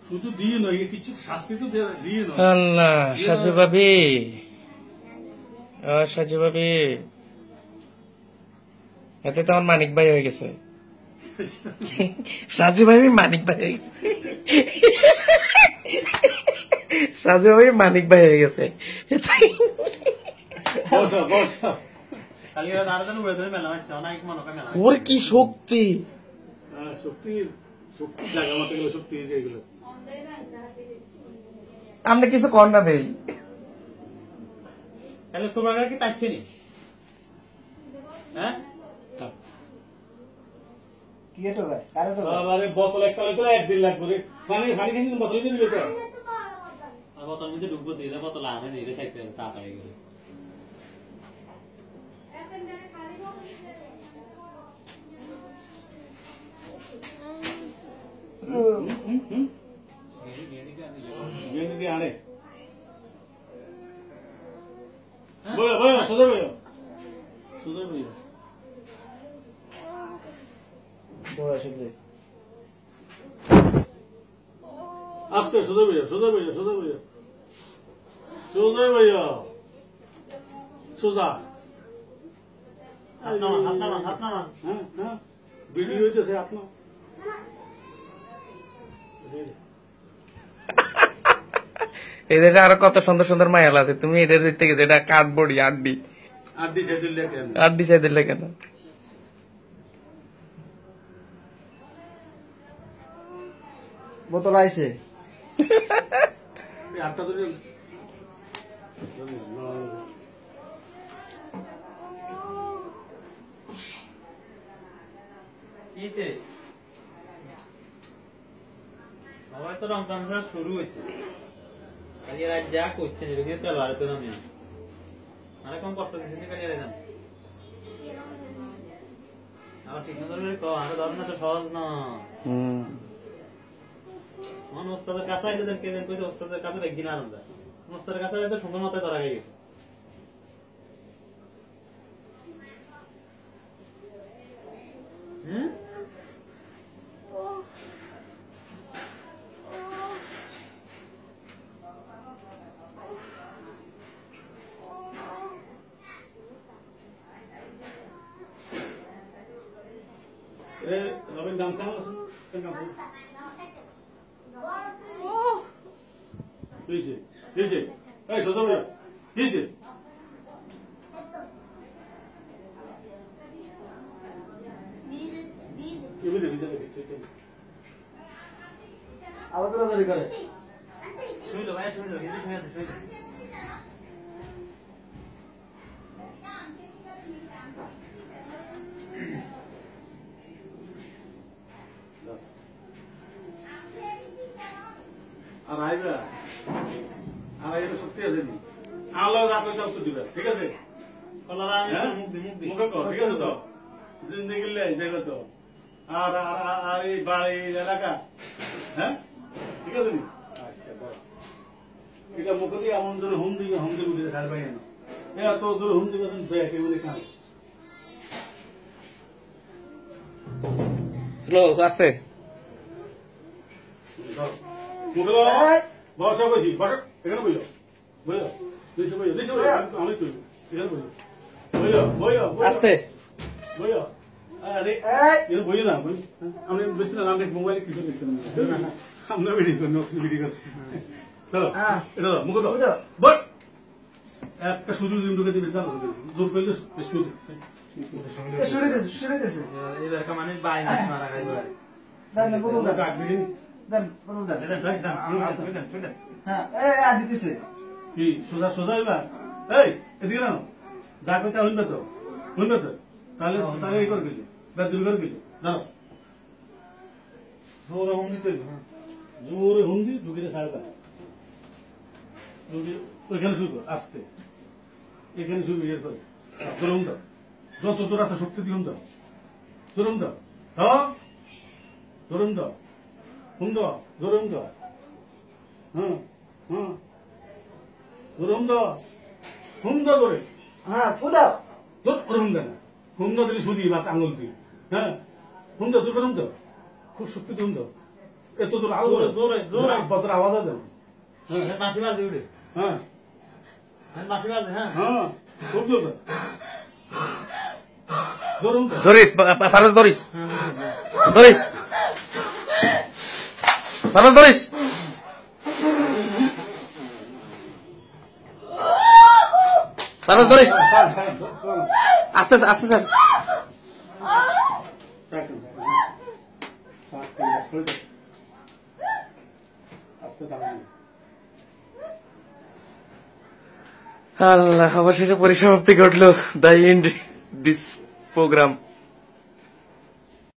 শুধু দিয়ে নয়, কিছু শাস্তি তো দিয়ে নয়। আল্লাহ, সাজু ভাবি, সাজু ভাবি, এতে তো আমার মানিক ভাই হয়ে গেছে। সাজু ভাই মানিক ভাই হয়ে গেছে, সাজু ভাই মানিক ভাই হয়ে গেছে। ওর কি শক্তি, আমরা কিছু কর না দেই। তাহলে তোমার কি পাচ্ছে নি? হ্যাঁ, বোতল একটা করে 1 দিন লাগবে, পানি খেয়েছি, বোতল দিয়ে দিলে তো বোতল মধ্যে ডুববো দিয়ে বোতল আনে নিয়ে চাইতে তাড়াতাড়ি করে। আনে বলো সোজা বলো, সোজা বলো, আস্তে সোজা বইয়া, সোজা বইয়া, সোজা বইয়া, সোজা বইয়া, সোজা। ভিডিও হইতেছে আপনার। এদের আরো কত সুন্দর সুন্দর মায়াল আছে, তুমি এটা দেখতে গেছো, এটা কাঠবড়ি আড্ডি, আড্ডি চাই দিলে কেন? আড্ডি চাই দিলে কেন? বোতল আইছে, আটটা ধরে আমার তো রমজান শুরু হয়েছে, আর যা করছে এরকম তো আর তো না, আর কম কষ্ট দিচ্ছে না। আমার ঠিক মতো আরো ধর না, তো সহজ না। ওস্তাদের কাছে আইলে কে দেন কইছে, ওস্তাদের কাছে একদিন আনন্দ, ওস্তাদের কাছে তো সুন্দর মতো ধরা গেছে। রবিন গামছা সোজা বইয়া, আলোচনা করে শুইলো ভাই, শুইলো কিন্তু শুইলো। আর আইবা, আর আইবা সত্যি আছে নি, আলো রাখো তো উত্তর দিবা, ঠিক আছে? মুখে কর, ঠিক আছে তো? জিন্দগি লাই দেখো তো। আর আর এই বাড়ি এলাকা, হ্যাঁ ঠিক আছে নি? আচ্ছা বলো, এটা মুখে দিয়ে এমন জোরে হুম দিবে, হুম দিবে দিলে খাই পাই না, এত জোরে হুম দিবে তুমি ব্যাকে বলে খাও। স্লো আস্তে মুখে বসা বসি, বসো এখানে বইলো, বইলো নিচে বইলো, নিচে বইলো, আমি তুই এখানে বইলো, বইলো বইলো আস্তে বইলো। আরে এর বইলো না, আমি বুঝতে না, আমি মোবাইলে কিছু দেখতে না, আমরা ভিডিও করি, নকশি ভিডিও করছি। চলো এটা মুখে দাও, বট একটা শুধু দিন ঢুকে দিবে, জানো জোর করলে শুধু শুরুতেছে এবার মানে বাই মারা গেল। দেন না বোতল দেন, দেন বোতল দেন। হ্যাঁ এই আ দিতেছে কি সোজা সোজা এবার, এই এদিকে না যা করতে হইবে তো, হইবে তো, তাহলে তাহলে এই করে গেলি, ব্যাগ দূর করে গেলি, দাঁড়াও জোরে হুন্দি তৈরি, জোরে হুন্দি ঢুকিয়ে ছাড়বা, ওইখানে শুরু কর আস্তে, এখানে শুরু ইয়ে করে জোরে হুম দাও, যত জোর আছে শক্তি দিয়ে হুম দাও, জোরে হুম দাও, জোরে হুম দাও, হুম দাও, জোরে হুম দাও, হ্যাঁ হ্যাঁ জোরে হুম দাও, হুম দাও করে, হ্যাঁ ফুদাও জোর মোটর হুন্দা না হুন্দা দিলে শুধু বা আঙুল দিই হ্যাঁ হুন্দা তোর হুন্দা খুব শক্তি তো হুন্দা এত তোর আলো জোরে, জোরে, জোরে। তোর আওয়াজ দেন মাসি বাজে উঠে হ্যাঁ মাসি বাজে হ্যাঁ হ্যাঁ খুব জোর জোর হুন্দা ধরিস ফারুজ ধরিস ধরিস ফারুজ ধরিস ফারুজ ধরিস আস্তে আস্তে স্যার আল্লাহ অবশেষে পরিসমাপ্তি ঘটলো দ্য এন্ড দিস প্রোগ্রাম